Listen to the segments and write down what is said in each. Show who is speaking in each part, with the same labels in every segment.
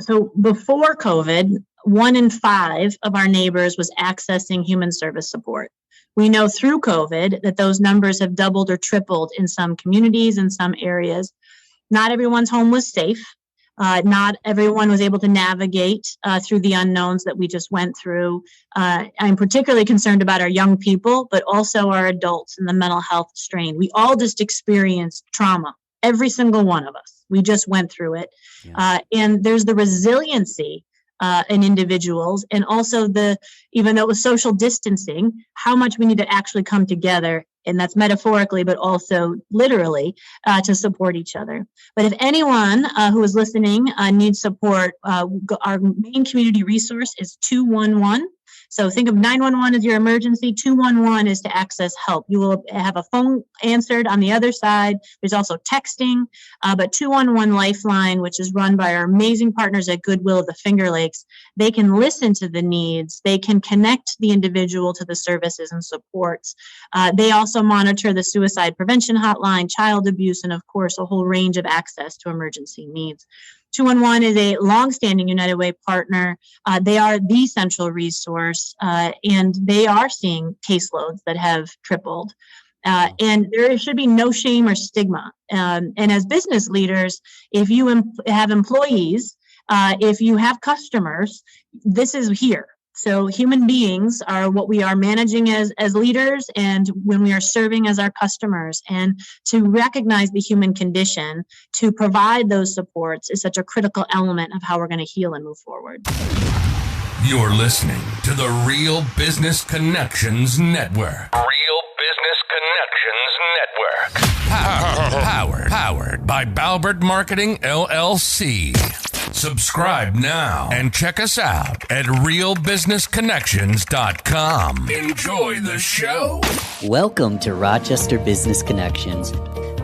Speaker 1: So before COVID, 1 in 5 of our neighbors was accessing human service support. We know through COVID that those numbers have doubled or tripled in some communities, in some areas. Not everyone's home was safe. Not everyone was able to navigate through the unknowns that we just went through. I'm particularly concerned about our young people, but also our adults and the mental health strain. We all just experienced trauma, every single one of us. We just went through it. Yeah. And there's the resiliency in individuals, and also even though it was social distancing, how much we need to actually come together. And that's metaphorically, but also literally, to support each other. But if anyone who is listening needs support, our main community resource is 211. So think of 911 as your emergency. 211 is to access help. You will have a phone answered on the other side. There's also texting, but 211 Lifeline, which is run by our amazing partners at Goodwill of the Finger Lakes, they can listen to the needs. They can connect the individual to the services and supports. They also monitor the suicide prevention hotline, child abuse, and of course, a whole range of access to emergency needs. 211 is a longstanding United Way partner. They are the central resource, and they are seeing caseloads that have tripled. And there should be no shame or stigma. And as business leaders, if you have employees, if you have customers, this is here. So human beings are what we are managing as leaders, and when we are serving as our customers, and to recognize the human condition, to provide those supports is such a critical element of how we're going to heal and move forward.
Speaker 2: You're listening to the Real Business Connections Network. Real Business Connections Network. Powered by Balbert Marketing, LLC. Subscribe now and check us out at realbusinessconnections.com. Enjoy the show.
Speaker 3: Welcome to Rochester Business Connections,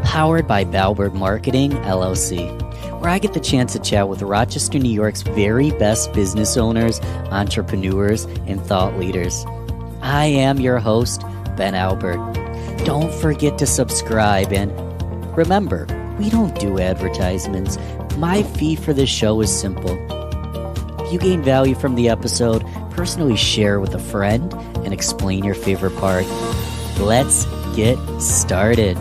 Speaker 3: powered by Balbert Marketing, LLC, where I get the chance to chat with Rochester, New York's very best business owners, entrepreneurs, and thought leaders. I am your host, Ben Albert. Don't forget to subscribe, and remember, we don't do advertisements. My fee for this show is simple. If you gain value from the episode, personally share with a friend and explain your favorite part. Let's get started.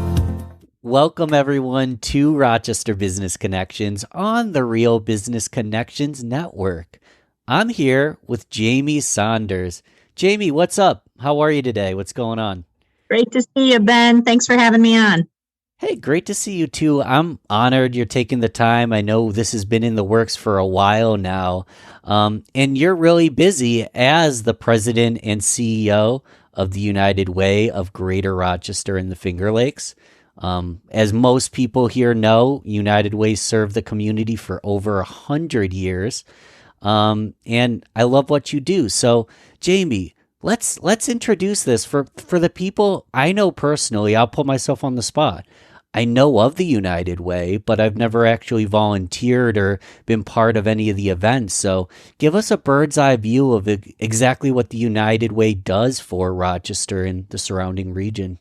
Speaker 3: Welcome everyone to Rochester Business Connections on the Real Business Connections Network. I'm here with Jamie Saunders. Jamie, what's up? How are you today? What's going on?
Speaker 1: Great to see you, Ben. Thanks for having me on.
Speaker 3: Hey, great to see you too. I'm honored you're taking the time. I know this has been in the works for a while now. And you're really busy as the president and CEO of the United Way of Greater Rochester and the Finger Lakes. As most people here know, United Way served the community for over 100 years. And I love what you do. So, Jamie, let's introduce this for the people I know personally. I'll put myself on the spot. I know of the United Way, but I've never actually volunteered or been part of any of the events. So give us a bird's eye view of exactly what the United Way does for Rochester and the surrounding region.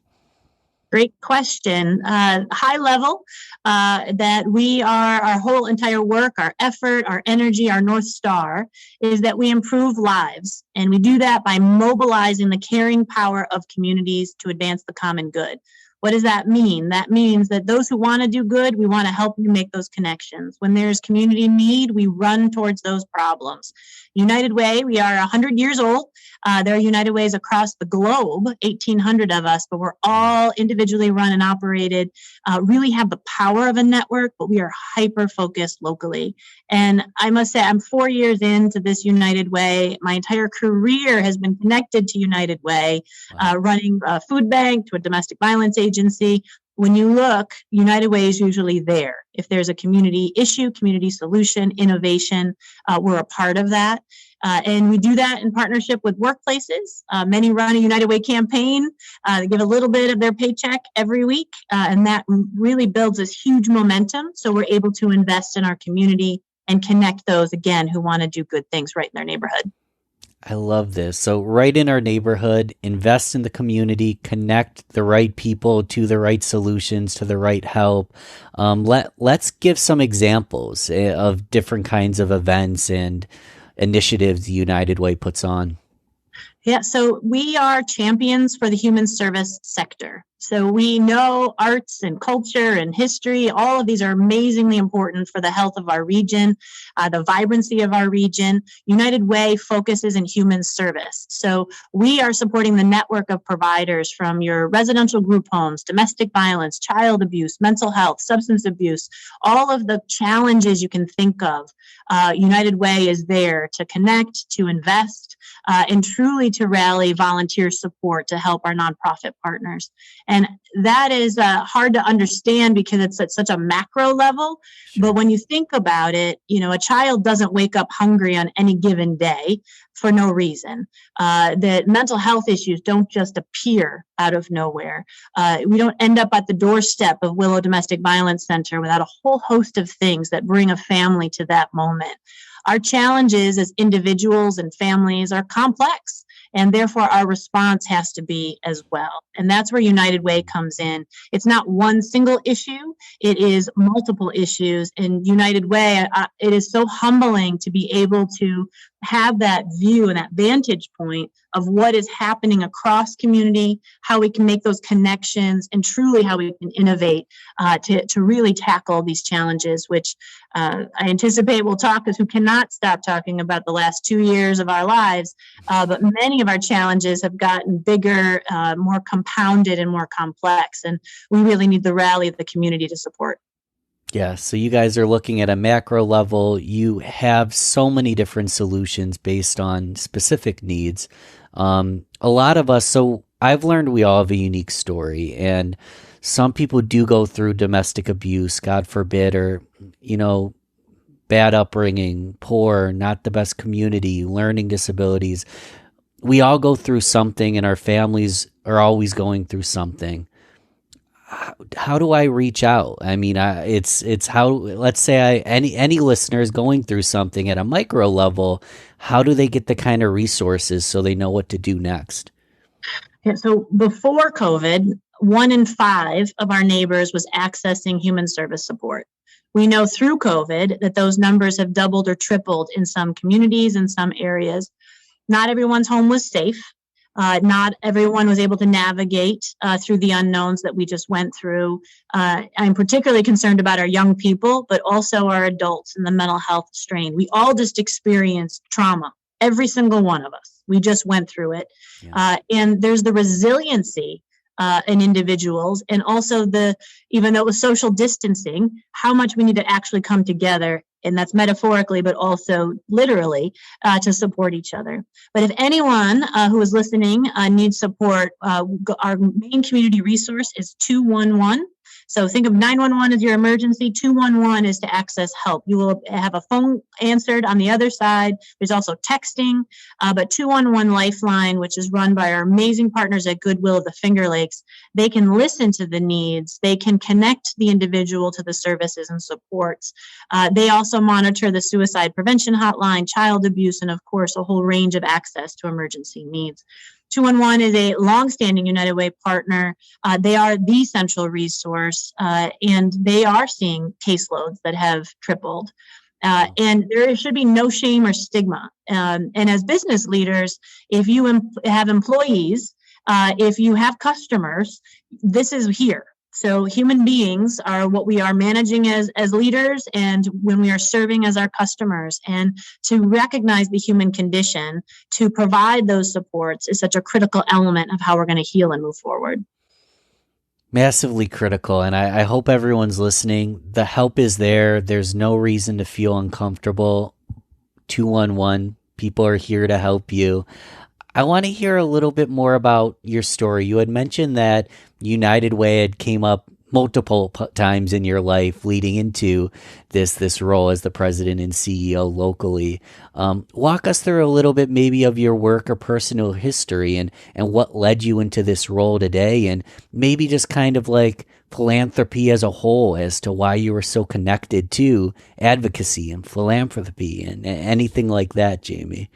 Speaker 1: Great question. High level, that our whole entire work, our effort, our energy, our North Star is that we improve lives. And we do that by mobilizing the caring power of communities to advance the common good. What does that mean? That means that those who want to do good, we want to help you make those connections. When there's community need, we run towards those problems. United Way, we are 100 years old. There are United Ways across the globe, 1,800 of us, but we're all individually run and operated, really have the power of a network, but we are hyper-focused locally. And I must say, I'm 4 years into this United Way. My entire career has been connected to United Way, running a food bank to a domestic violence agency. When you look, United Way is usually there. If there's a community issue, community solution, innovation, we're a part of that. And we do that in partnership with workplaces. Many run a United Way campaign. They give a little bit of their paycheck every week. And that really builds this huge momentum. So we're able to invest in our community and connect those, again, who want to do good things right in their neighborhood.
Speaker 3: I love this. So right in our neighborhood, invest in the community, connect the right people to the right solutions, to the right help. Let's give some examples of different kinds of events and initiatives United Way puts on.
Speaker 1: Yeah, so we are champions for the human service sector. So we know arts and culture and history, all of these are amazingly important for the health of our region, the vibrancy of our region. United Way focuses in human service. So we are supporting the network of providers from your residential group homes, domestic violence, child abuse, mental health, substance abuse, all of the challenges you can think of. United Way is there to connect, to invest, and truly to rally volunteer support to help our nonprofit partners. And that is hard to understand because it's at such a macro level.
Speaker 3: Sure.
Speaker 1: But when you think about it, a child doesn't wake up hungry on any given day for no reason. That mental health issues don't just appear out of nowhere. We don't end up at the doorstep of Willow Domestic Violence Center without a whole host of things that bring a family to that moment. Our challenges as individuals and families are complex, and therefore our response has to be as well. And that's where United Way comes in. It's not one single issue, it is multiple issues. And United Way, it is so humbling to be able to have that view and that vantage point of what is happening across community, how we can make those connections, and truly how we can innovate to really tackle these challenges, which I anticipate we'll talk, because we cannot stop talking about the last 2 years of our lives. But many of our challenges have gotten bigger, more compounded, and more complex. And we really need the rally of the community to support.
Speaker 3: Yeah, so you guys are looking at a macro level. You have so many different solutions based on specific needs. A lot of us, so I've learned we all have a unique story, and some people do go through domestic abuse, God forbid, or, bad upbringing, poor, not the best community, learning disabilities. We all go through something, and our families are always going through something. How do I reach out? I mean, it's how, let's say any listener is going through something at a micro level, how do they get the kind of resources so they know what to do next?
Speaker 1: Yeah, so before COVID, 1 in 5 of our neighbors was accessing human service support. We know through COVID that those numbers have doubled or tripled in some communities and some areas. Not everyone's home was safe. Not everyone was able to navigate through the unknowns that we just went through. I'm particularly concerned about our young people, but also our adults and the mental health strain. We all just experienced trauma, every single one of us. We just went through it. Yeah. And there's the resiliency in individuals, and also even though it was social distancing, how much we need to actually come together. And that's metaphorically, but also literally, to support each other. But if anyone who is listening needs support, our main community resource is 211. So think of 911 as your emergency. 211 is to access help. You will have a phone answered on the other side. There's also texting, but 211 Lifeline, which is run by our amazing partners at Goodwill of the Finger Lakes, they can listen to the needs. They can connect the individual to the services and supports. They also monitor the suicide prevention hotline, child abuse, and of course, a whole range of access to emergency needs. 211 is a longstanding United Way partner. They are the central resource, and they are seeing caseloads that have tripled. And there should be no shame or stigma. And as business leaders, if you have employees, if you have customers, this is here. So human beings are what we are managing as leaders, and when we are serving as our customers. And to recognize the human condition, to provide those supports, is such a critical element of how we're going to heal and move forward.
Speaker 3: Massively critical. And I hope everyone's listening. The help is there. There's no reason to feel uncomfortable. 211, people are here to help you. I want to hear a little bit more about your story. You had mentioned that United Way had came up multiple times in your life leading into this role as the president and CEO locally. Walk us through a little bit maybe of your work or personal history and what led you into this role today, and maybe just kind of like philanthropy as a whole as to why you were so connected to advocacy and philanthropy and anything like that, Jamie.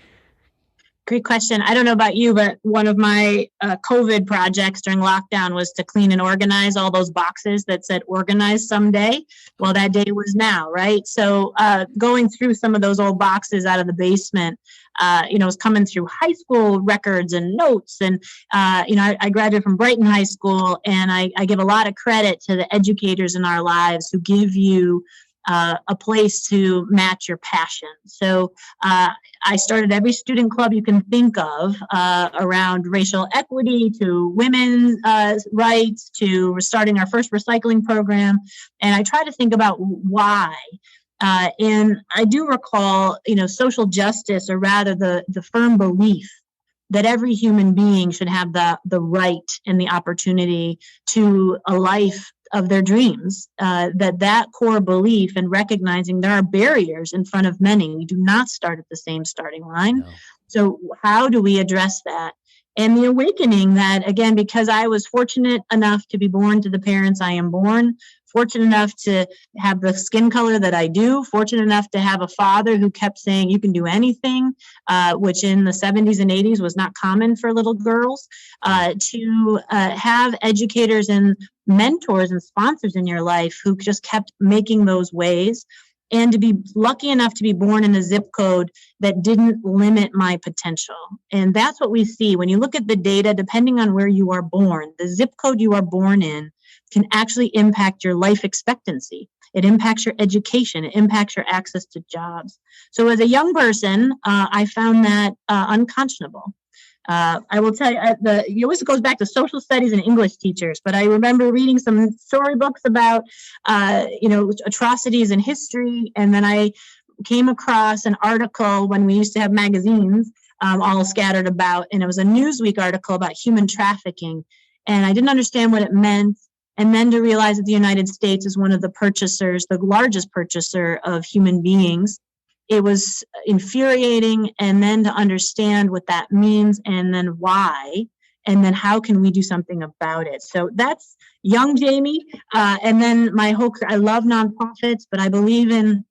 Speaker 1: Great question. I don't know about you, but one of my COVID projects during lockdown was to clean and organize all those boxes that said organize someday. Well, that day was now, right? So going through some of those old boxes out of the basement, was coming through high school records and notes. And, I graduated from Brighton High School, and I give a lot of credit to the educators in our lives who give you a place to match your passion. So I started every student club you can think of around racial equity to women's rights to starting our first recycling program. And I try to think about why. And I do recall, social justice, or rather the firm belief that every human being should have the right and the opportunity to a life of their dreams, that core belief, and recognizing there are barriers in front of many. We do not start at the same starting line. No. So how do we address that? And the awakening that, again, because I was fortunate enough to be born to the parents I am born, fortunate enough to have the skin color that I do, fortunate enough to have a father who kept saying, you can do anything, which in the 70s and 80s was not common for little girls, to have educators and mentors and sponsors in your life who just kept making those ways, and to be lucky enough to be born in a zip code that didn't limit my potential. And that's what we see when you look at the data. Depending on where you are born, the zip code you are born in can actually impact your life expectancy. It impacts your education. It impacts your access to jobs. So as a young person, I found that unconscionable. I will tell you, it always goes back to social studies and English teachers, but I remember reading some storybooks about, atrocities in history. And then I came across an article when we used to have magazines all scattered about, and it was a Newsweek article about human trafficking. And I didn't understand what it meant. And then to realize that the United States is one of the largest purchaser of human beings. It was infuriating. And then to understand what that means, and then why, and then how can we do something about it? So that's young Jamie. And then my whole career, I love nonprofits, but I believe in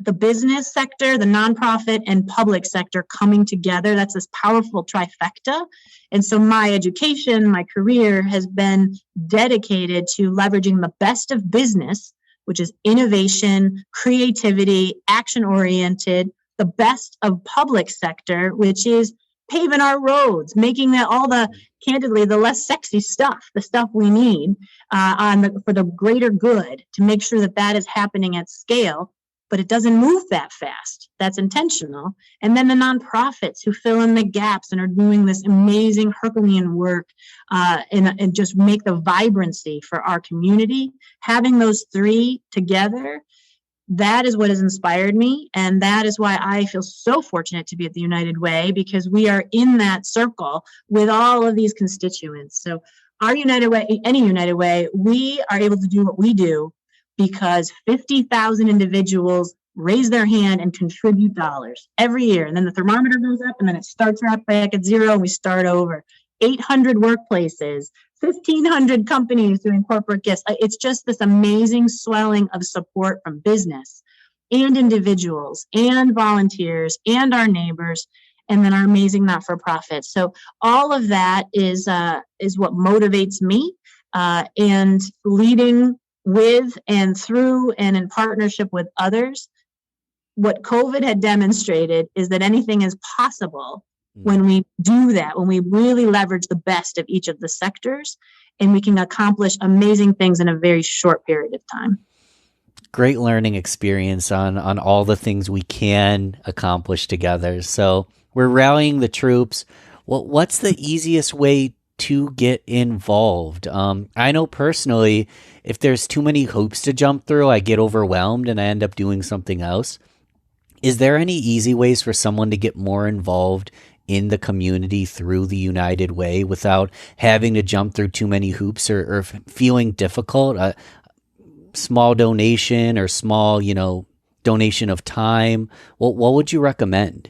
Speaker 1: the business sector, the nonprofit and public sector coming together. That's this powerful trifecta. And so my education, my career has been dedicated to leveraging the best of business, which is innovation, creativity, action-oriented, the best of public sector, which is paving our roads, making that candidly, the less sexy stuff, the stuff we need for the greater good, to make sure that is happening at scale. But it doesn't move that fast. That's intentional. And then the nonprofits who fill in the gaps and are doing this amazing Herculean work and just make the vibrancy for our community. Having those three together, that is what has inspired me. And that is why I feel so fortunate to be at the United Way, because we are in that circle with all of these constituents. So our United Way, any United Way, we are able to do what we do because 50,000 individuals raise their hand and contribute dollars every year. And then the thermometer goes up, and then it starts right back at zero, and we start over. 800 workplaces, 1,500 companies doing corporate gifts. It's just this amazing swelling of support from business and individuals and volunteers and our neighbors, and then our amazing not-for-profits. So all of that is what motivates me, and leading with and through and in partnership with others. What COVID had demonstrated is that anything is possible when we do that, when we really leverage the best of each of the sectors, and we can accomplish amazing things in a very short period of time.
Speaker 3: Great learning experience on all the things we can accomplish together. So we're rallying the troops. Well, what's the easiest way to get involved? I know personally, if there's too many hoops to jump through, I get overwhelmed and I end up doing something else. Is there any easy ways for someone to get more involved in the community through the United Way without having to jump through too many hoops or feeling difficult? A small donation or small, donation of time. What would you recommend?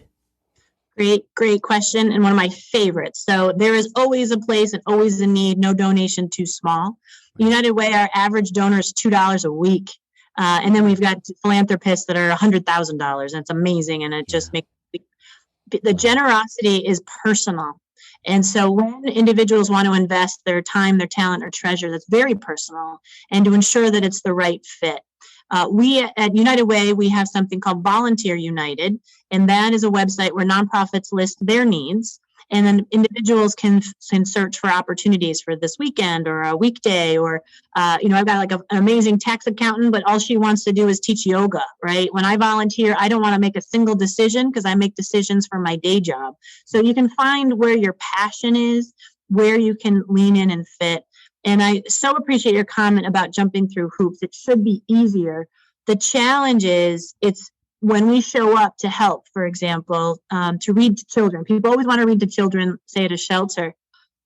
Speaker 1: Great question, and one of my favorites. So there is always a place and always a need, no donation too small. United Way, our average donor is $2 a week. And then we've got philanthropists that are $100,000. And it's amazing. And it just makes The generosity is personal. And so when individuals want to invest their time, their talent, or treasure, that's very personal, and to ensure that it's the right fit. We at United Way, we have something called Volunteer United, and that is a website where nonprofits list their needs, and then individuals can search for opportunities for this weekend or a weekday, or I've got like an amazing tax accountant, but all she wants to do is teach yoga, right? When I volunteer, I don't want to make a single decision because I make decisions for my day job. So you can find where your passion is, where you can lean in and fit. And I so appreciate your comment about jumping through hoops. It should be easier. The challenge is it's when we show up to help, for example, to read to children. People always want to read to children, say at a shelter.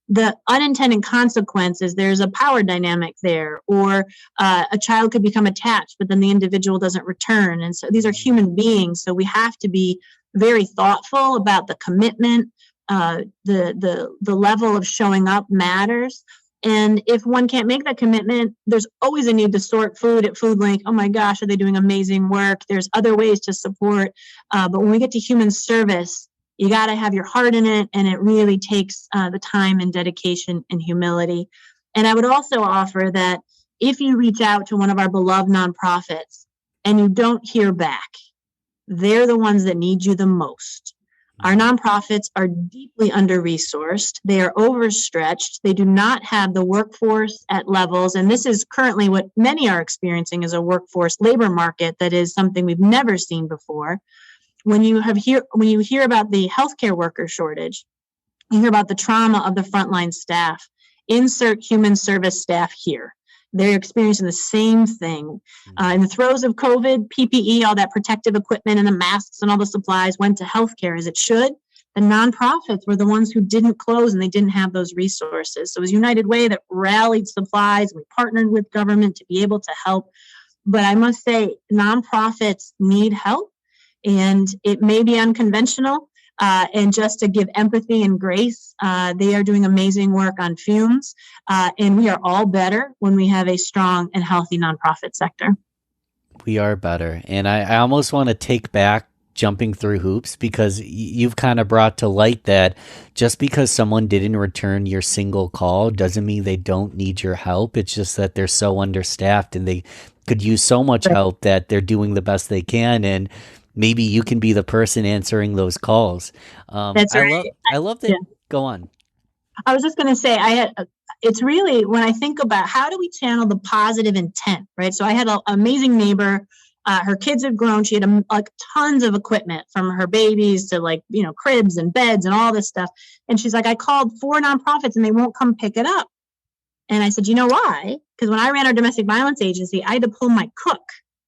Speaker 1: The unintended consequences, there's a power dynamic there, or a child could become attached, but then the individual doesn't return. And so these are human beings. So we have to be very thoughtful about the commitment. The level of showing up matters. And if one can't make that commitment, there's always a need to sort food at Food Link. Oh my gosh, are they doing amazing work? There's other ways to support. But when we get to human service, you got to have your heart in it. And it really takes the time and dedication and humility. And I would also offer that if you reach out to one of our beloved nonprofits and you don't hear back, they're the ones that need you the most. Our nonprofits are deeply under-resourced. They are overstretched. They do not have the workforce at levels. And this is currently what many are experiencing is a workforce labor market that is something we've never seen before. When you hear about the healthcare worker shortage, you hear about the trauma of the frontline staff. Insert human service staff here. They're experiencing the same thing. In the throes of COVID, PPE, all that protective equipment and the masks and all the supplies went to healthcare as it should. The nonprofits were the ones who didn't close and they didn't have those resources. So it was United Way that rallied supplies. We partnered with government to be able to help. But I must say, nonprofits need help, and it may be unconventional. And just to give empathy and grace, they are doing amazing work on fumes. And we are all better when we have a strong and healthy nonprofit sector.
Speaker 3: We are better. And I almost want to take back jumping through hoops, because you've kind of brought to light that just because someone didn't return your single call doesn't mean they don't need your help. It's just that they're so understaffed and they could use so much help that they're doing the best they can. And maybe you can be the person answering those calls.
Speaker 1: That's right.
Speaker 3: I love that. Yeah. Go on.
Speaker 1: I was just going to say, it's really, when I think about how do we channel the positive intent, right? So I had an amazing neighbor. Her kids had grown. She had tons of equipment, from her babies to cribs and beds and all this stuff. And she's like, I called 4 nonprofits and they won't come pick it up. And I said, you know why? Because when I ran our domestic violence agency, I had to pull my cook,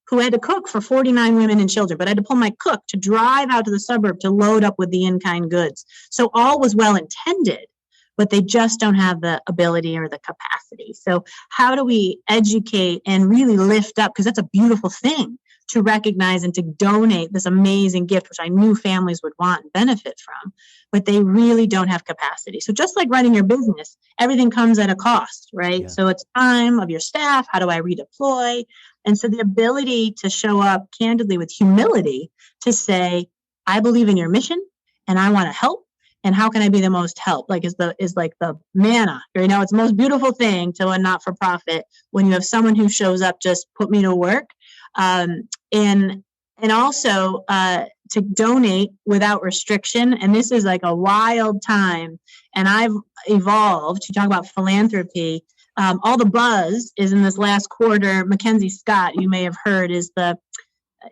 Speaker 1: who had to cook for 49 women and children, but I had to pull my cook to drive out to the suburb to load up with the in-kind goods. So all was well intended, but they just don't have the ability or the capacity. So how do we educate and really lift up, because that's a beautiful thing, to recognize and to donate this amazing gift, which I knew families would want and benefit from, but they really don't have capacity. So just like running your business, everything comes at a cost, right? Yeah. So it's time of your staff. How do I redeploy? And so the ability to show up candidly with humility to say, I believe in your mission and I want to help. And how can I be the most help? Is like the manna, it's the most beautiful thing to a not-for-profit when you have someone who shows up, just put me to work. And also to donate without restriction. And this is like a wild time. And I've evolved to talk about philanthropy. All the buzz is in this last quarter. Mackenzie Scott, you may have heard,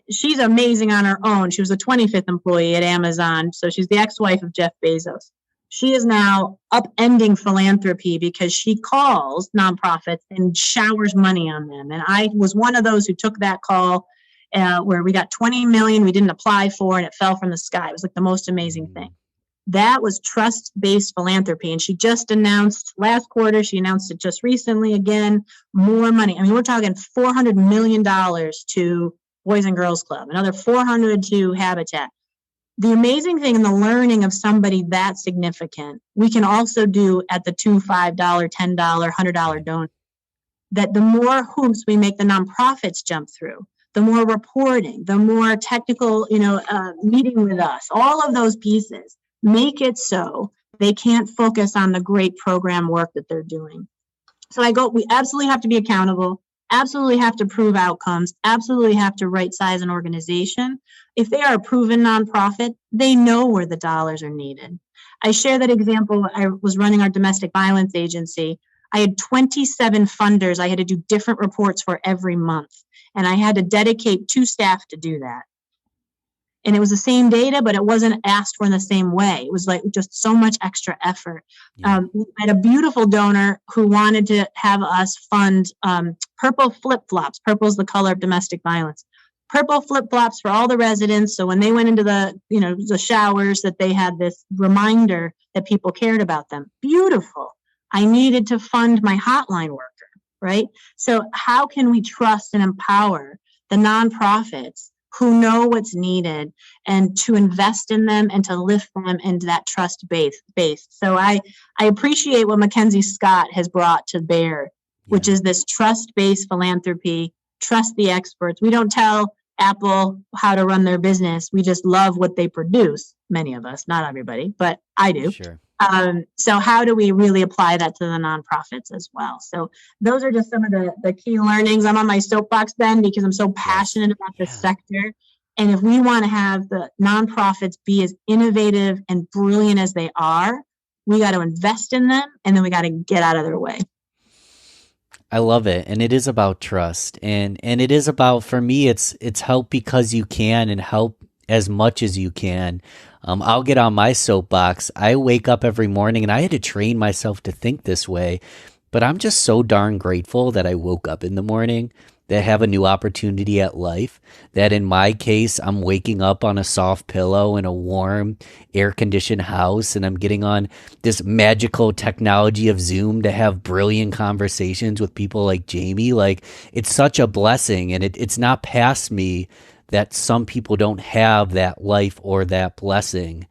Speaker 1: she's amazing on her own. She was a 25th employee at Amazon. So she's the ex-wife of Jeff Bezos. She is now upending philanthropy because she calls nonprofits and showers money on them. And I was one of those who took that call where we got $20 million we didn't apply for, and it fell from the sky. It was like the most amazing thing. That was trust-based philanthropy. And she just announced last quarter, she announced it just recently again, more money. I mean, we're talking $400 million to Boys and Girls Club, another $400 to Habitat. The amazing thing in the learning of somebody that significant, we can also do at the $2, $5, $10, $100 donor, that the more hoops we make the nonprofits jump through, the more reporting, the more technical, meeting with us, all of those pieces make it so they can't focus on the great program work that they're doing. So we absolutely have to be accountable, absolutely have to prove outcomes, absolutely have to right size an organization. If they are a proven nonprofit, they know where the dollars are needed. I share that example. I was running our domestic violence agency. I had 27 funders. I had to do different reports for every month. And I had to dedicate 2 staff to do that. And it was the same data, but it wasn't asked for in the same way. It was like just so much extra effort.
Speaker 3: Yeah.
Speaker 1: We had a beautiful donor who wanted to have us fund purple flip-flops. Purple is the color of domestic violence. Purple flip-flops for all the residents. So when they went into the showers, that they had this reminder that people cared about them. Beautiful. I needed to fund my hotline worker, right? So how can we trust and empower the nonprofits who know what's needed and to invest in them and to lift them into that trust base? So I appreciate what Mackenzie Scott has brought to bear, which is this trust-based philanthropy, trust the experts. We don't tell Apple how to run their business. We just love what they produce. Many of us, not everybody, but I do.
Speaker 3: Sure.
Speaker 1: So how do we really apply that to the nonprofits as well? So those are just some of the key learnings. I'm on my soapbox, Ben, because I'm so passionate about this sector. And if we want to have the nonprofits be as innovative and brilliant as they are, we got to invest in them, and then we got to get out of their way.
Speaker 3: I love it. And it is about trust. And it is about, for me, it's help because you can, and help as much as you can. I'll get on my soapbox. I wake up every morning, and I had to train myself to think this way, but I'm just so darn grateful that I woke up in the morning, that I have a new opportunity at life, that in my case, I'm waking up on a soft pillow in a warm, air-conditioned house, and I'm getting on this magical technology of Zoom to have brilliant conversations with people like Jamie. Like, it's such a blessing, and it's not past me that some people don't have that life or that blessing.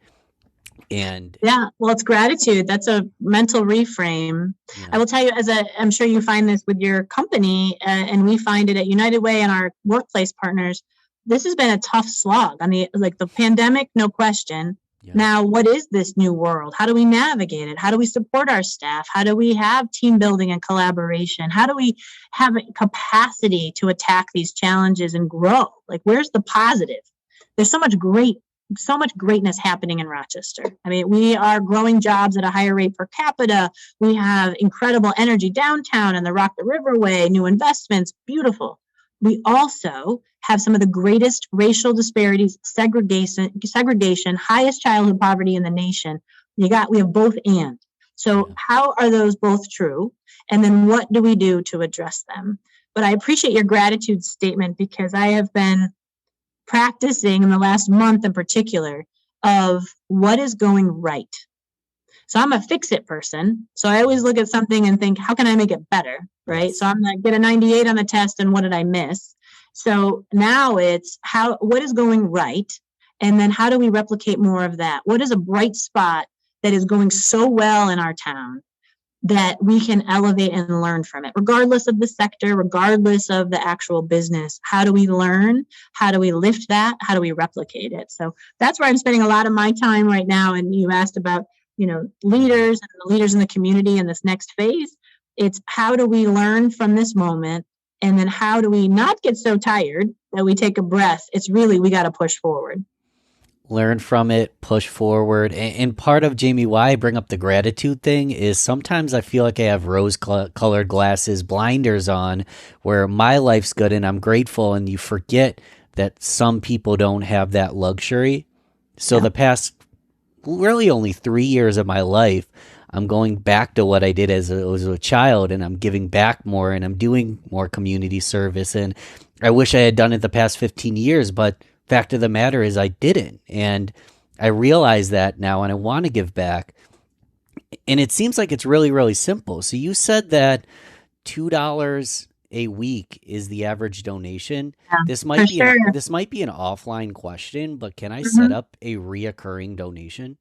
Speaker 3: And
Speaker 1: well, it's gratitude. That's a mental reframe. Yeah. I will tell you, I'm sure you find this with your company, and we find it at United Way and our workplace partners. This has been a tough slog on the pandemic, no question. Yeah. Now, what is this new world? How do we navigate it? How do we support our staff? How do we have team building and collaboration? How do we have capacity to attack these challenges and grow? Like, where's the positive? There's so much greatness happening in Rochester. I mean, we are growing jobs at a higher rate per capita. We have incredible energy downtown and the Rock the Riverway, new investments, beautiful. We also have some of the greatest racial disparities, segregation, highest childhood poverty in the nation. We have both and. So how are those both true? And then what do we do to address them? But I appreciate your gratitude statement, because I have been practicing in the last month in particular of what is going right. So I'm a fix-it person. So I always look at something and think, how can I make it better, right? So I'm going to get a 98 on the test, and what did I miss? So now it's what is going right? And then how do we replicate more of that? What is a bright spot that is going so well in our town that we can elevate and learn from it, regardless of the sector, regardless of the actual business? How do we learn? How do we lift that? How do we replicate it? So that's where I'm spending a lot of my time right now. And you asked about, leaders and the leaders in the community in this next phase. It's how do we learn from this moment? And then how do we not get so tired that we take a breath? It's really, we got to push forward.
Speaker 3: Learn from it, push forward. And part of, Jamie, why I bring up the gratitude thing is sometimes I feel like I have rose-colored glasses, blinders on, where my life's good and I'm grateful, and you forget that some people don't have that luxury. So the past really only 3 years of my life, I'm going back to what I did as a child, and I'm giving back more, and I'm doing more community service. And I wish I had done it the past 15 years, but fact of the matter is I didn't. And I realize that now, and I want to give back. And it seems like it's really, really simple. So you said that $2 a week is the average donation.
Speaker 1: Yeah,
Speaker 3: this might be an offline question, but can I set up a reoccurring donation?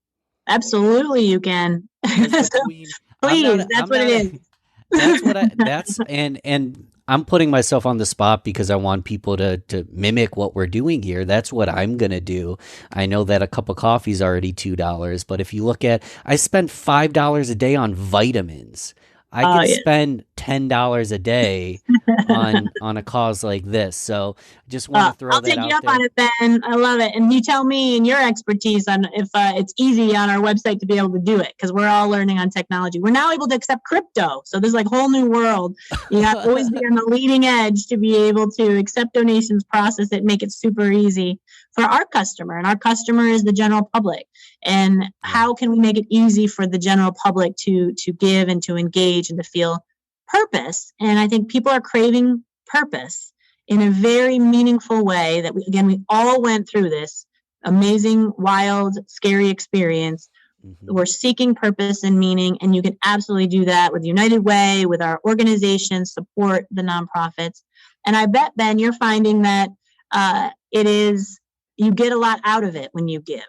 Speaker 1: Absolutely, you can. Please, that's what it is.
Speaker 3: And I'm putting myself on the spot because I want people to mimic what we're doing here. That's what I'm going to do. I know that a cup of coffee is already $2, but if you look at, I spend $5 a day on vitamins. I
Speaker 1: Oh
Speaker 3: could
Speaker 1: yeah.
Speaker 3: spend $10 a day on a cause like this. So just want to throw
Speaker 1: I'll
Speaker 3: that
Speaker 1: take you
Speaker 3: out
Speaker 1: up on
Speaker 3: there.
Speaker 1: it, Ben. I love it. And you tell me and your expertise on if it's easy on our website to be able to do it, because we're all learning on technology. We're now able to accept crypto. So there's like a whole new world. You have to always be on the leading edge to be able to accept donations, process it, make it super easy for our customer. And our customer is the general public. And how can we make it easy for the general public to give and to engage and to feel purpose? And I think people are craving purpose in a very meaningful way that we all went through this amazing, wild, scary experience.
Speaker 3: Mhm.
Speaker 1: We're seeking purpose and meaning, and you can absolutely do that with United Way, with our organization, support the nonprofits. And I bet, Ben, you're finding that you get a lot out of it when you give.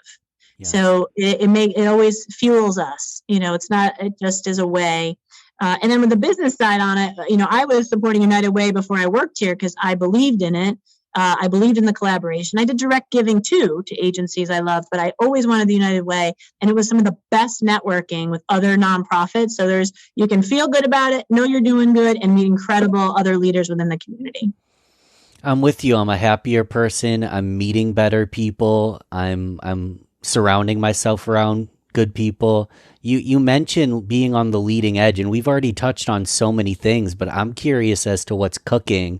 Speaker 3: Yes.
Speaker 1: So it always fuels us. It's not just as a way. And then with the business side on it, I was supporting United Way before I worked here because I believed in it. I believed in the collaboration. I did direct giving too to agencies I loved, but I always wanted the United Way. And it was some of the best networking with other nonprofits. So you can feel good about it, know you're doing good, and meet incredible other leaders within the community.
Speaker 3: I'm with you. I'm a happier person. I'm meeting better people. I'm surrounding myself around good people. You mentioned being on the leading edge, and we've already touched on so many things, but I'm curious as to what's cooking.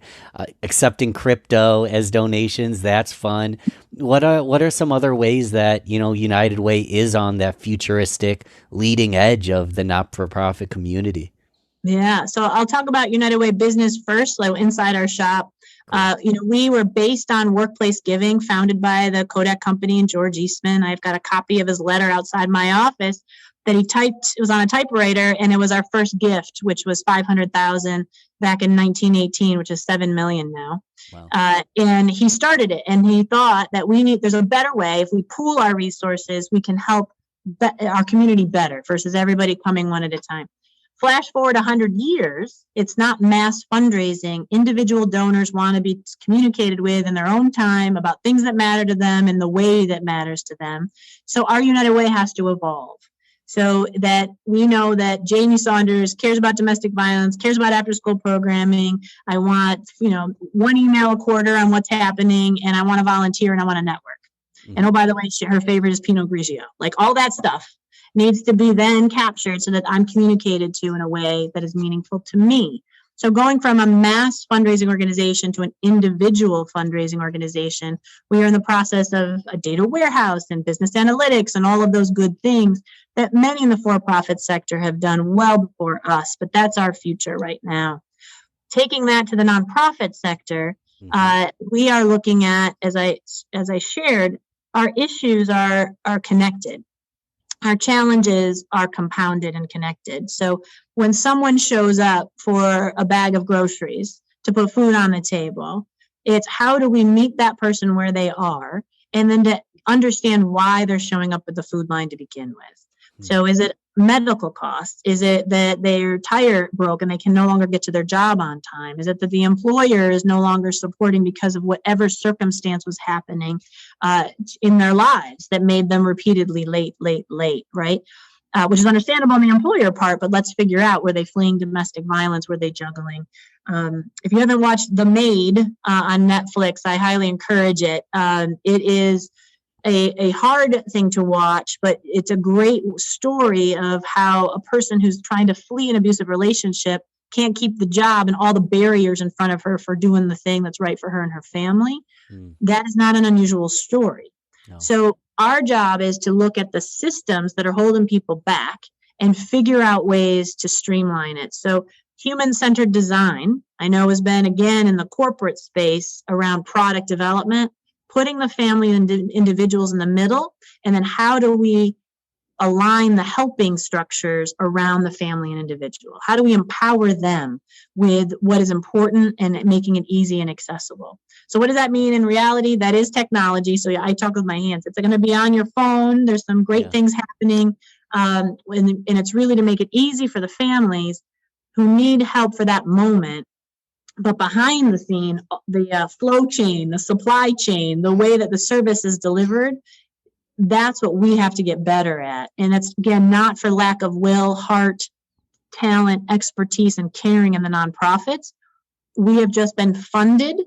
Speaker 3: Accepting crypto as donations, that's fun. What are some other ways that, United Way is on that futuristic leading edge of the not-for-profit community?
Speaker 1: Yeah, so I'll talk about United Way business first, like inside our shop. We were based on workplace giving, founded by the Kodak company and George Eastman. I've got a copy of his letter outside my office that he typed. It was on a typewriter, and it was our first gift, which was $500,000 back in 1918, which is $7 million now.
Speaker 3: Wow.
Speaker 1: And he started it, and he thought that there's a better way. If we pool our resources, we can help our community better versus everybody coming one at a time. Flash forward 100 years, it's not mass fundraising. Individual donors want to be communicated with in their own time about things that matter to them in the way that matters to them. So our United Way has to evolve so that we know that Jamie Saunders cares about domestic violence, cares about after-school programming. I want, one email a quarter on what's happening, and I want to volunteer and I want to network. Mm-hmm. And oh, by the way, her favorite is Pinot Grigio. Like all that stuff needs to be then captured so that I'm communicated to in a way that is meaningful to me. So going from a mass fundraising organization to an individual fundraising organization, we are in the process of a data warehouse and business analytics and all of those good things that many in the for-profit sector have done well before us, but that's our future right now. Taking that to the nonprofit sector, we are looking at, as I shared, our issues are connected. Our challenges are compounded and connected. So when someone shows up for a bag of groceries to put food on the table, it's how do we meet that person where they are, and then to understand why they're showing up with the food line to begin with. So is it medical costs? Is it that their tire broke and they can no longer get to their job on time? Is it that the employer is no longer supporting because of whatever circumstance was happening in their lives that made them repeatedly late, right? Which is understandable on the employer part, but let's figure out, were they fleeing domestic violence? Were they juggling? If you haven't watched The Maid on Netflix, I highly encourage it. It is a hard thing to watch, but it's a great story of how a person who's trying to flee an abusive relationship can't keep the job and all the barriers in front of her for doing the thing that's right for her and her family. That is not an unusual story. No. So our job is to look at the systems that are holding people back and figure out ways to streamline it. So human-centered design, I know, has been, again, in the corporate space around product development, putting the family and individuals in the middle, and then how do we align the helping structures around the family and individual? How do we empower them with what is important and making it easy and accessible? So what does that mean in reality? That is technology. So I talk with my hands. It's going to be on your phone. There's some great things happening. And it's really to make it easy for the families. who need help for that moment. But behind the scene, the flow chain, the supply chain, the way that the service is delivered, that's what we have to get better at. And it's, again, not for lack of will, heart, talent, expertise, and caring in the nonprofits. We have just been funded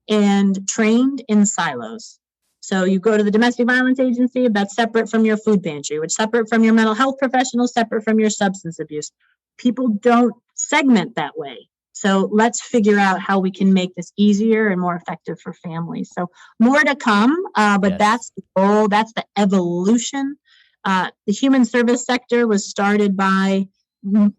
Speaker 1: and trained in silos. So you go to the domestic violence agency, that's separate from your food pantry, which is separate from your mental health professional, separate from your substance abuse. People don't segment that way. So let's figure out how we can make this easier and more effective for families. So more to come, but
Speaker 3: Yes.
Speaker 1: that's the goal. That's the evolution. The human service sector was started by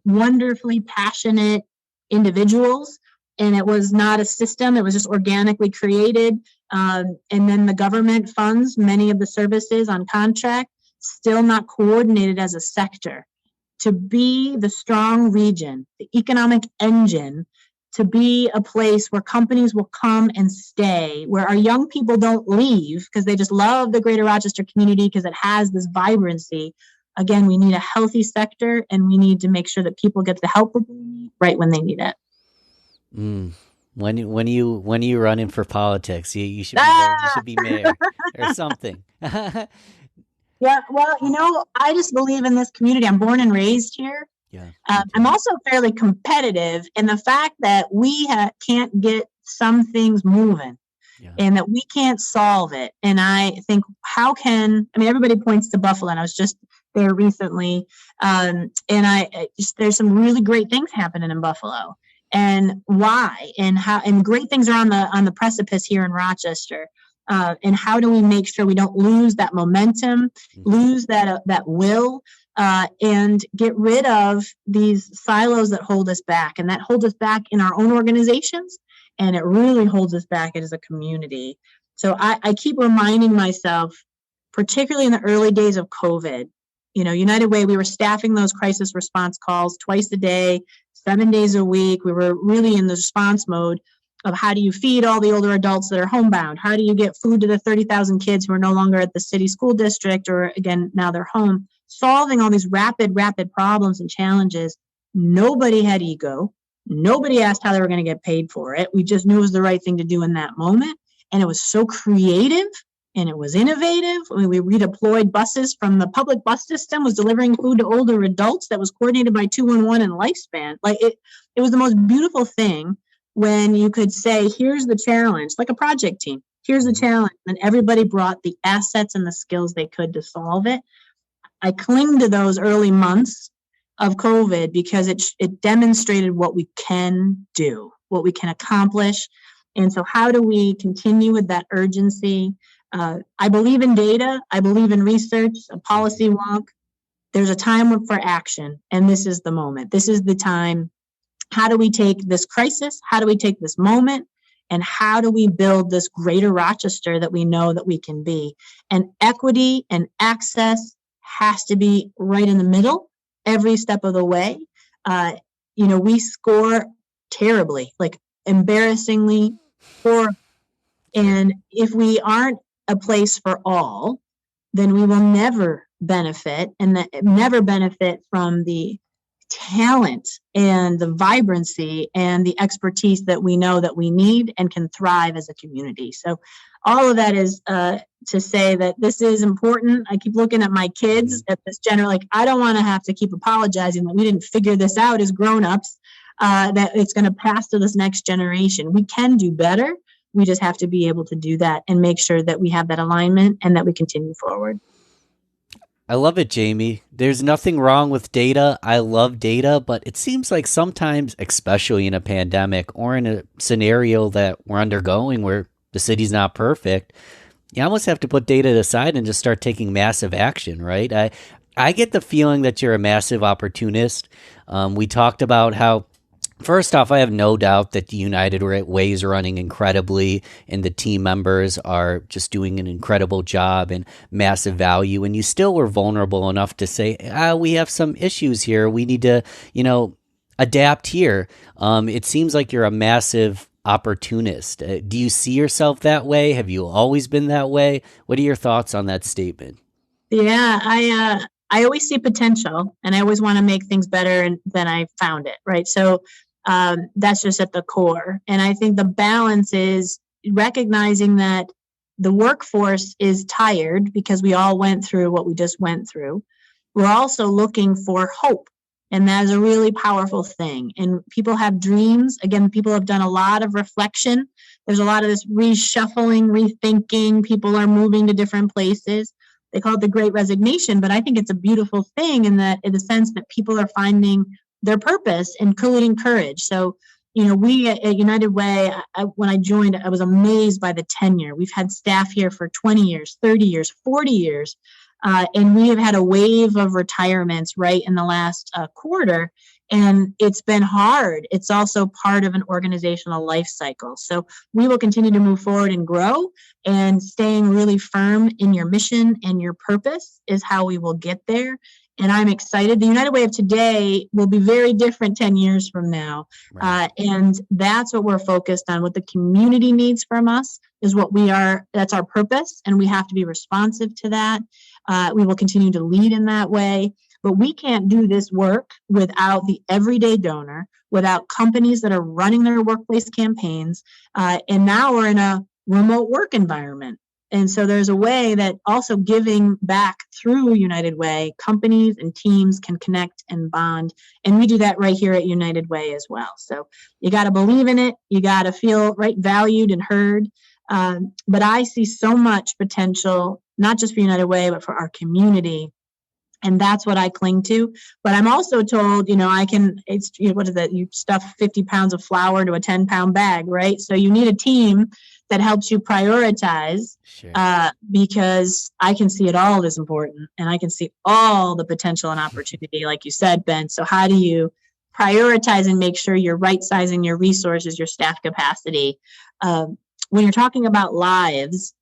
Speaker 1: wonderfully passionate individuals, and it was not a system. It was just organically created. And then the government funds many of the services on contract, still not coordinated as a sector. To be the strong region, the economic engine, to be a place where companies will come and stay, where our young people don't leave because they just love the greater Rochester community because it has this vibrancy. Again, we need a healthy sector, and we need to make sure that people get the help that they need right when they need it.
Speaker 3: When you running for politics, you should be mayor or something.
Speaker 1: Yeah, well, I just believe in this community. I'm born and raised here.
Speaker 3: Yeah.
Speaker 1: I'm also fairly competitive in the fact that we can't get some things moving, and that we can't solve it. And I think, everybody points to Buffalo, and I was just there recently, and there's some really great things happening in Buffalo. And why and how, and great things are on the precipice here in Rochester. And how do we make sure we don't lose that momentum, lose that will, and get rid of these silos that hold us back, and that hold us back in our own organizations, and it really holds us back as a community. So I keep reminding myself, particularly in the early days of COVID, United Way, we were staffing those crisis response calls twice a day, 7 days a week. We were really in the response mode of how do you feed all the older adults that are homebound? How do you get food to the 30,000 kids who are no longer at the city school district, or again, now they're home? Solving all these rapid problems and challenges. Nobody had ego. Nobody asked how they were going to get paid for it. We just knew it was the right thing to do in that moment. And it was so creative and it was innovative. We redeployed buses from the public bus system, was delivering food to older adults that was coordinated by 211 and Lifespan. It was the most beautiful thing when you could say, here's the challenge, like a project team. Here's the challenge. And everybody brought the assets and the skills they could to solve it. I cling to those early months of COVID because it demonstrated what we can do, what we can accomplish. And so how do we continue with that urgency? I believe in data. I believe in research, a policy wonk. There's a time for action, and this is the moment. This is the time. How do we take this crisis? How do we take this moment? And how do we build this greater Rochester that we know that we can be? And equity and access has to be right in the middle every step of the way. We score terribly, like embarrassingly poor. And if we aren't a place for all, then we will never benefit, and never benefit from the talent and the vibrancy and the expertise that we know that we need and can thrive as a community. So all of that is to say that this is important. I keep looking at my kids at this general, I don't want to have to keep apologizing that we didn't figure this out as grownups, that it's going to pass to this next generation. We can do better. We just have to be able to do that and make sure that we have that alignment and that we continue forward.
Speaker 3: I love it, Jamie. There's nothing wrong with data. I love data, but it seems like sometimes, especially in a pandemic or in a scenario that we're undergoing where the city's not perfect, you almost have to put data aside and just start taking massive action, right? I get the feeling that you're a massive opportunist. We talked about how, first off, I have no doubt that the United Way is running incredibly, and the team members are just doing an incredible job and massive value. And you still were vulnerable enough to say, we have some issues here. We need to, adapt here. It seems like you're a massive opportunist. Do you see yourself that way? Have you always been that way? What are your thoughts on that statement?
Speaker 1: Yeah, I always see potential, and I always want to make things better than I found it, right? So that's just at the core. And I think the balance is recognizing that the workforce is tired because we all went through what we just went through. We're also looking for hope. And that is a really powerful thing. And people have dreams. Again, people have done a lot of reflection. There's a lot of this reshuffling, rethinking. People are moving to different places. They call it the Great Resignation, but I think it's a beautiful thing in the sense that people are finding their purpose, including courage. So, we at United Way, when I joined, I was amazed by the tenure. We've had staff here for 20 years, 30 years, 40 years. And we have had a wave of retirements right in the last quarter, and it's been hard. It's also part of an organizational life cycle. So we will continue to move forward and grow, and staying really firm in your mission and your purpose is how we will get there. And I'm excited. The United Way of today will be very different 10 years from now. Right. And that's what we're focused on. What the community needs from us is what we are. That's our purpose. And we have to be responsive to that. We will continue to lead in that way. But we can't do this work without the everyday donor, without companies that are running their workplace campaigns. And now we're in a remote work environment. And so there's a way that also giving back through United Way, companies and teams can connect and bond. And we do that right here at United Way as well. So you got to believe in it. You got to feel valued and heard. But I see so much potential, not just for United Way, but for our community. And that's what I cling to. But I'm also told, what is that? You stuff 50 pounds of flour to a 10-pound bag, right? So you need a team that helps you prioritize. Sure. Because I can see it all as important, and I can see all the potential and opportunity, like you said, Ben. So how do you prioritize and make sure you're right-sizing your resources, your staff capacity? When you're talking about lives,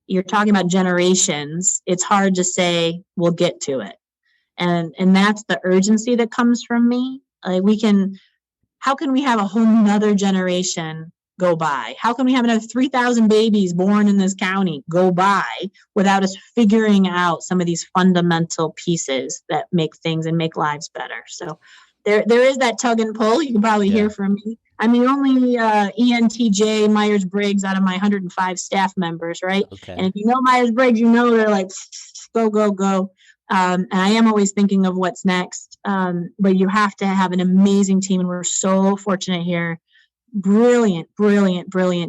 Speaker 1: you're talking about generations, it's hard to say, we'll get to it. And that's the urgency that comes from me. How can we have a whole nother generation go by? How can we have another 3,000 babies born in this county go by without us figuring out some of these fundamental pieces that make things and make lives better? So there is that tug and pull. You can probably hear from me. I'm the only ENTJ Myers-Briggs out of my 105 staff members, right? Okay. And if you know Myers-Briggs, they're like, go, go, go. And I am always thinking of what's next. But you have to have an amazing team. And we're so fortunate here. Brilliant,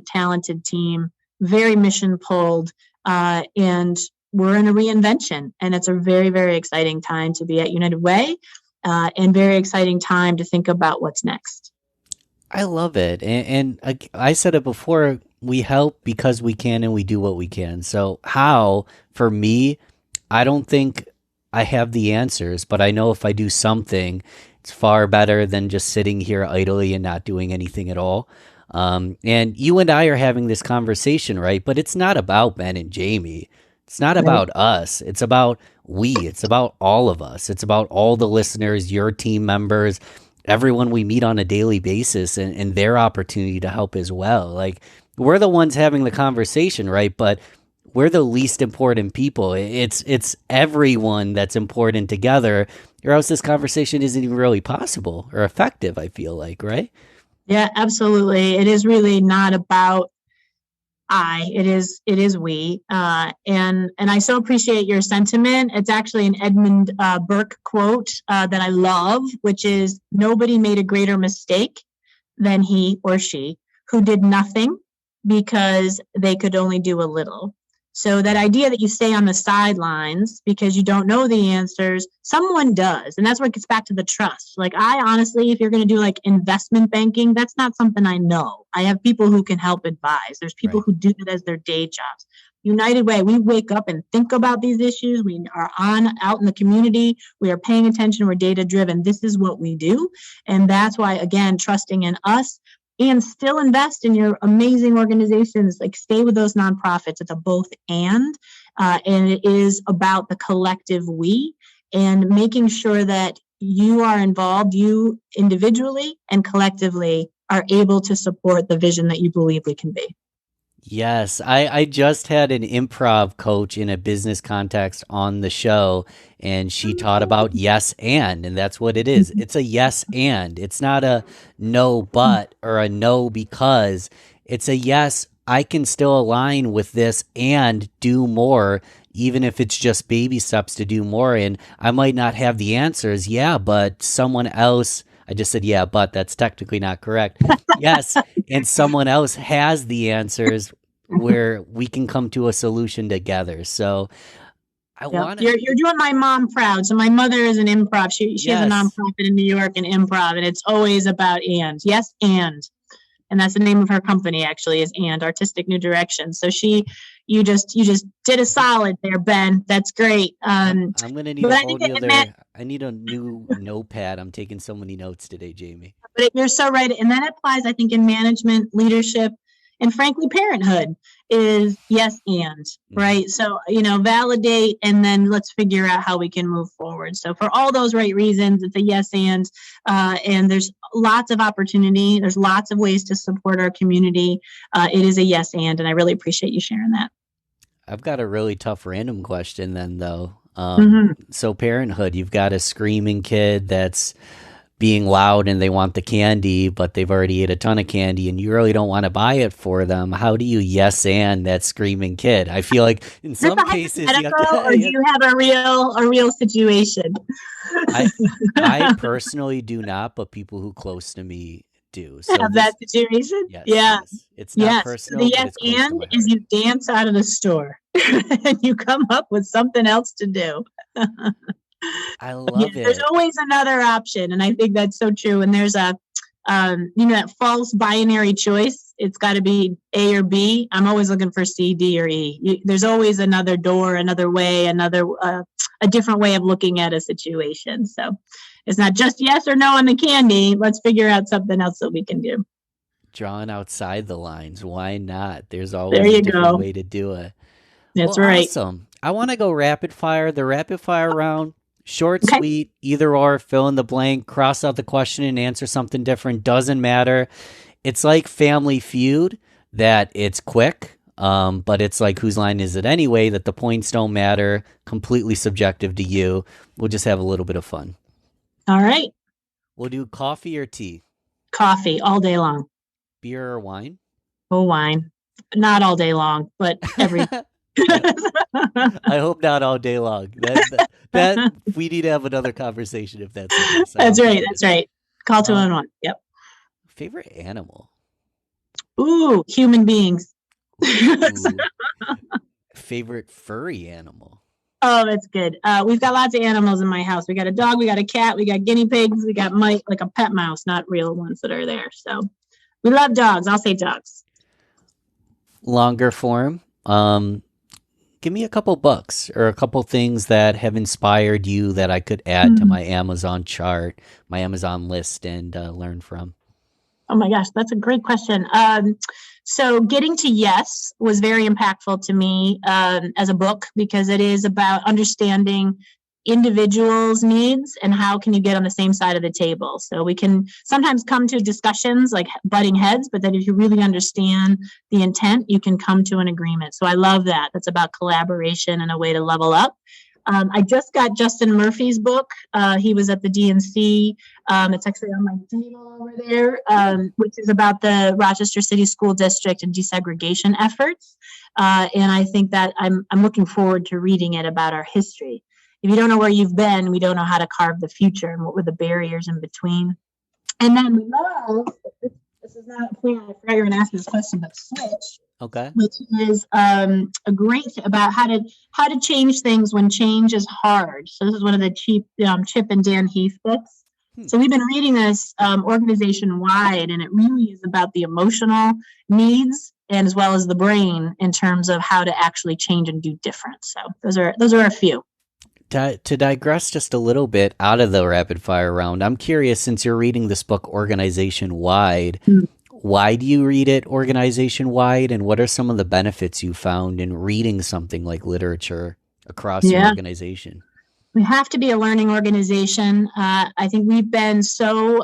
Speaker 1: talented team, very mission pulled. And we're in a reinvention. And it's a very, very exciting time to be at United Way, and very exciting time to think about what's next.
Speaker 3: I love it. And I said it before, we help because we can and we do what we can. So how, for me, I don't think I have the answers, but I know if I do something, it's far better than just sitting here idly and not doing anything at all. And you and I are having this conversation, right? But it's not about Ben and Jamie. It's not about us. It's about it's about all of us. It's about all the listeners, your team members, everyone we meet on a daily basis, and their opportunity to help as well. Like, we're the ones having the conversation, right? But we're the least important people. It's everyone that's important together, or else this conversation isn't even really possible or effective, I feel like, right?
Speaker 1: Yeah, absolutely. It is really not about it is we. And I so appreciate your sentiment. It's actually an Edmund Burke quote that I love, which is, nobody made a greater mistake than he or she who did nothing because they could only do a little. So that idea that you stay on the sidelines because you don't know the answers, someone does. And that's what gets back to the trust. Like, I honestly, if you're going to do like investment banking, that's not something I know. I have people who can help advise. There's people who do it as their day jobs. United Way, we wake up and think about these issues. We are out in the community. We are paying attention. We're data driven. This is what we do. And that's why, again, trusting in us. And still invest in your amazing organizations. Like, stay with those nonprofits. It's a both and it is about the collective we, and making sure that you are involved, you individually and collectively are able to support the vision that you believe we can be.
Speaker 3: Yes, I just had an improv coach in a business context on the show, and she taught about yes and that's what it is. It's a yes and. It's not a no but or a no because. It's a yes, I can still align with this and do more, even if it's just baby steps to do more. And I might not have the answers, yeah, but someone else, I just said yeah, but that's technically not correct. Yes, and someone else has the answers where we can come to a solution together. So I
Speaker 1: Yep.
Speaker 3: want to,
Speaker 1: You're doing my mom proud. So my mother is an improv. She has a
Speaker 3: yes,
Speaker 1: nonprofit in New York, and improv, and it's always about and. Yes, and that's the name of her company actually, is and Artistic New Direction. So you just did a solid there, Ben. That's great.
Speaker 3: I'm gonna need
Speaker 1: But
Speaker 3: a
Speaker 1: I
Speaker 3: whole
Speaker 1: think
Speaker 3: I need a new notepad. I'm taking so many notes today, Jamie.
Speaker 1: but you're so right. And that applies, I think, in management, leadership, and frankly, parenthood is yes and,
Speaker 3: Hmm.
Speaker 1: right? So, validate and then let's figure out how we can move forward. So, for all those right reasons, it's a yes and there's lots of opportunity. There's lots of ways to support our community. It is a yes and I really appreciate you sharing that.
Speaker 3: I've got a really tough random question then, though.
Speaker 1: Mm-hmm.
Speaker 3: So parenthood, you've got a screaming kid that's being loud and they want the candy, but they've already ate a ton of candy and you really don't want to buy it for them. How do you yes and that screaming kid? I feel like in
Speaker 1: Is this
Speaker 3: some
Speaker 1: a
Speaker 3: cases you have
Speaker 1: hypothetical, or do
Speaker 3: to.
Speaker 1: you have a real situation?
Speaker 3: I I personally do not, but people who close to me do. So
Speaker 1: Of that
Speaker 3: this,
Speaker 1: situation?
Speaker 3: yes,
Speaker 1: Yeah.
Speaker 3: yes, it's not
Speaker 1: Yes. So the
Speaker 3: personal, but
Speaker 1: yes
Speaker 3: it's close to
Speaker 1: and
Speaker 3: my
Speaker 1: is
Speaker 3: heart.
Speaker 1: you dance out of the store and you come up with something else to do.
Speaker 3: I
Speaker 1: Yeah,
Speaker 3: love
Speaker 1: there's
Speaker 3: it.
Speaker 1: always another option, and I think that's so true. And there's that false binary choice. It's got to be A or B. I'm always looking for C, D, or E. There's always another door, another way, a different way of looking at a situation. So it's not just yes or no on the candy. Let's figure out something else that we can do.
Speaker 3: Drawn outside the lines. Why not? There's
Speaker 1: There
Speaker 3: always a
Speaker 1: you
Speaker 3: different
Speaker 1: go.
Speaker 3: way to do it. Well,
Speaker 1: That's right.
Speaker 3: awesome. I want to go rapid fire. The rapid fire round, short,
Speaker 1: Okay.
Speaker 3: sweet, either or, fill in the blank, cross out the question and answer something different. Doesn't matter. It's like Family Feud, that it's quick, but it's like whose line is it anyway, that the points don't matter, completely subjective to you. We'll just have a little bit of fun.
Speaker 1: All right.
Speaker 3: We'll do coffee or tea,
Speaker 1: Coffee all day long.
Speaker 3: beer or wine.
Speaker 1: Oh, wine. Not all day long, but every.
Speaker 3: I, I hope not all day long. That we need to have another conversation if that's the case. I
Speaker 1: That's
Speaker 3: hope
Speaker 1: right.
Speaker 3: not.
Speaker 1: That's right. Call
Speaker 3: Um,
Speaker 1: 211. Yep.
Speaker 3: favorite animal.
Speaker 1: Ooh, human beings.
Speaker 3: Ooh, favorite furry animal.
Speaker 1: Oh, that's good. We've got lots of animals in my house. We got a dog, we got a cat, we got guinea pigs, we got Mike, like a pet mouse, not real ones that are there. So we love dogs. I'll say dogs.
Speaker 3: Longer form. Give me a couple books or a couple things that have inspired you that I could add to
Speaker 1: Hmm.
Speaker 3: my Amazon chart, my Amazon list, and learn from.
Speaker 1: Oh my gosh, that's a great question. So getting to yes was very impactful to me as a book because it is about understanding individuals' needs and how can you get on the same side of the table. So we can sometimes come to discussions like butting heads, but then if you really understand the intent, you can come to an agreement. So I love that. That's about collaboration and a way to level up. I just got Justin Murphy's book. He was at the DNC. It's actually on my table over there, which is about the Rochester City School District and desegregation efforts. And I think that I'm looking forward to reading it about our history. If you don't know where you've been, we don't know how to carve the future and what were the barriers in between. And then we love, this is not a plan, I forgot you were going to ask me this question, but switch,
Speaker 3: Okay.
Speaker 1: which is a great about how to change things when change is hard. So this is one of the Chip and Dan Heath books.
Speaker 3: Hmm.
Speaker 1: So we've been reading this organization wide, and it really is about the emotional needs and as well as the brain in terms of how to actually change and do different. So those are a few.
Speaker 3: To digress just a little bit out of the rapid fire round, I'm curious, since you're reading this book organization wide, why do you read it organization wide, and what are some of the benefits you found in reading something like literature across your
Speaker 1: Yeah.
Speaker 3: organization?
Speaker 1: We have to be a learning organization. I think we've been so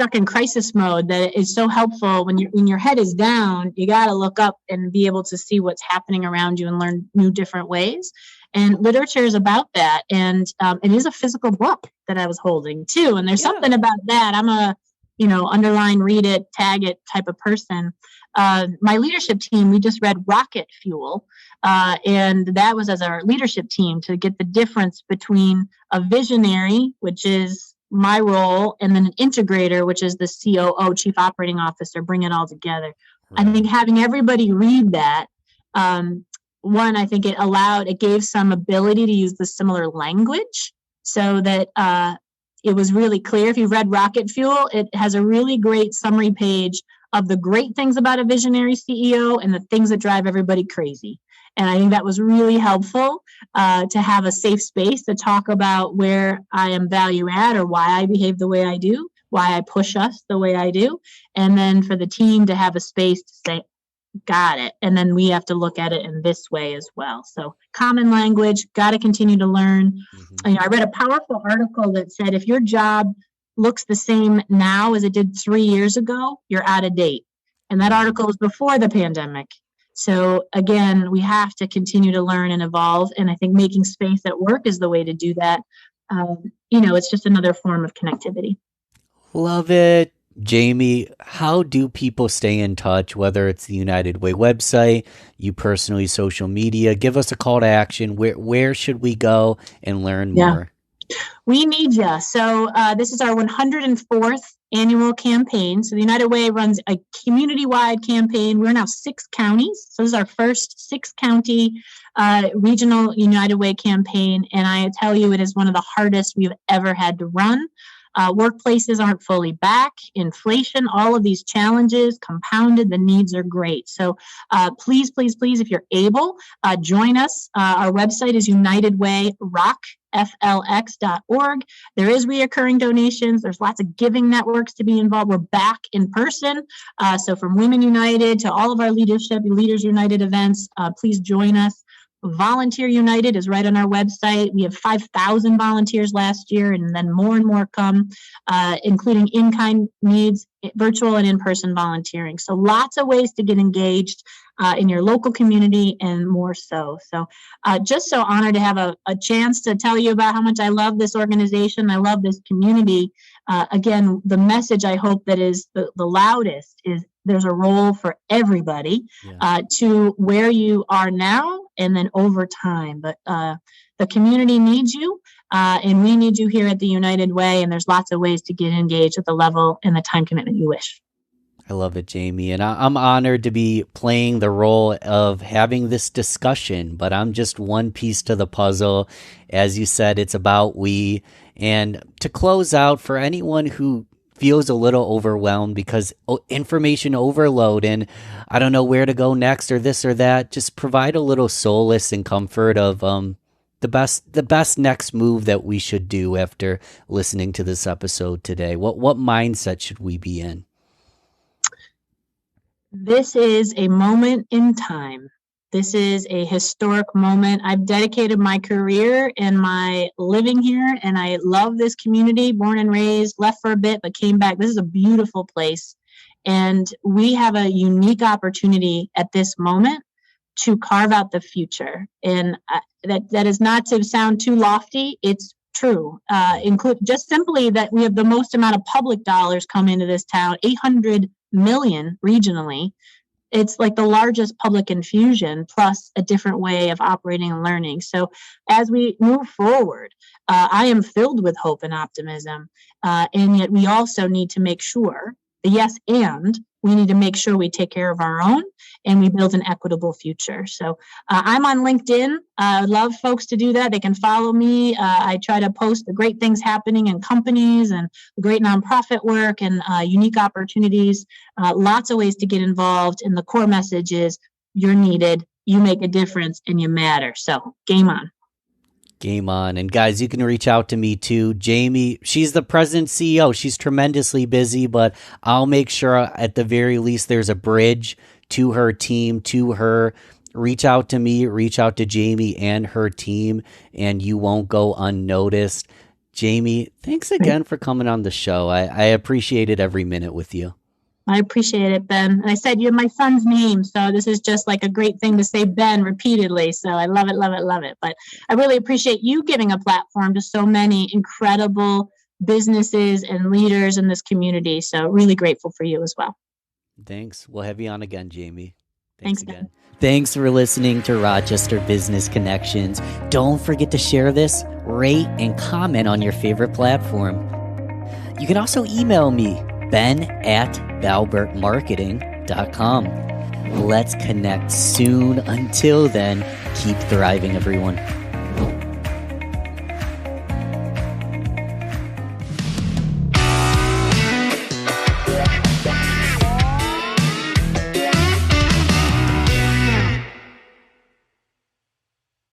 Speaker 1: stuck in crisis mode that is so helpful when your head is down. You got to look up and be able to see what's happening around you and learn new different ways. And literature is about that. And it is a physical book that I was holding too. And there's something about that. I'm a, underline, read it, tag it type of person. My leadership team, we just read Rocket Fuel. And that was as our leadership team to get the difference between a visionary, which is my role, and then an integrator, which is the COO, Chief Operating Officer, bring it all together. Right. I think having everybody read that, one, I think it gave some ability to use the similar language so that it was really clear. If you read Rocket Fuel, it has a really great summary page of the great things about a visionary CEO and the things that drive everybody crazy. And I think that was really helpful to have a safe space to talk about where I am value add or why I behave the way I do, why I push us the way I do. And then for the team to have a space to say, got it. And then we have to look at it in this way as well. So common language, got to continue to learn. Mm-hmm. I read a powerful article that said if your job looks the same now as it did 3 years ago, you're out of date. And that article was before the pandemic. So again, we have to continue to learn and evolve. And I think making space at work is the way to do that. It's just another form of connectivity.
Speaker 3: Love it. Jamie, how do people stay in touch, whether it's the United Way website, you personally, social media? Give us a call to action. Where should we go and learn more?
Speaker 1: We need you. So this is our 104th annual campaign. So the United Way runs a community-wide campaign. We're now 6 counties. So this is our first 6-county regional United Way campaign. And I tell you, it is one of the hardest we've ever had to run. Workplaces aren't fully back. Inflation, all of these challenges compounded. The needs are great. So please, if you're able, join us. Our website is United Way ROC. FLX.org. There is reoccurring donations. There's lots of giving networks to be involved. We're back in person. So from Women United to all of our Leaders United events, please join us. Volunteer United is right on our website. We have 5,000 volunteers last year, and then more and more come, including in-kind needs, virtual and in-person volunteering. So lots of ways to get engaged in your local community and more so. So just so honored to have a chance to tell you about how much I love this organization. I love this community. Again, the message I hope that is the loudest is there's a role for everybody to where you are now and then over time. But the community needs you and we need you here at the United Way. And there's lots of ways to get engaged at the level and the time commitment you wish.
Speaker 3: I love it, Jamie. And I'm honored to be playing the role of having this discussion, but I'm just one piece to the puzzle. As you said, it's about we. And to close out, for anyone who feels a little overwhelmed because information overload and I don't know where to go next or this or that, just provide a little solace and comfort of the best next move that we should do after listening to this episode today. What mindset should we be in?
Speaker 1: This is a moment in time. This is a historic moment. I've dedicated my career and my living here, and I love this community, born and raised, left for a bit, but came back. This is a beautiful place. And we have a unique opportunity at this moment to carve out the future. And that is not to sound too lofty. It's true. Include just simply that we have the most amount of public dollars come into this town, 800 million regionally. It's like the largest public infusion plus a different way of operating and learning. So as we move forward, I am filled with hope and optimism. And yet we also need to make sure, and we need to make sure we take care of our own and we build an equitable future. So I'm on LinkedIn. I would love folks to do that. They can follow me. I try to post the great things happening in companies and great nonprofit work and unique opportunities. Lots of ways to get involved. And the core message is you're needed, you make a difference, and you matter. So game on.
Speaker 3: Game on. And guys, you can reach out to me too. Jamie, she's the president CEO. She's tremendously busy, but I'll make sure at the very least there's a bridge to her team, to her. Reach out to me, reach out to Jamie and her team, and you won't go unnoticed. Jamie, thanks again for coming on the show. I appreciated every minute with you.
Speaker 1: I appreciate it, Ben. And I said, you're my son's name. So this is just like a great thing to say Ben repeatedly. So I love it, love it, love it. But I really appreciate you giving a platform to so many incredible businesses and leaders in this community. So really grateful for you as well.
Speaker 3: Thanks. We'll have you on again, Jamie.
Speaker 1: Thanks
Speaker 3: again.
Speaker 1: Ben.
Speaker 3: Thanks for listening to Rochester Business Connections. Don't forget to share this, rate, and comment on your favorite platform. You can also email me, ben@balbertmarketing.com. Let's connect soon. Until then, keep thriving, everyone.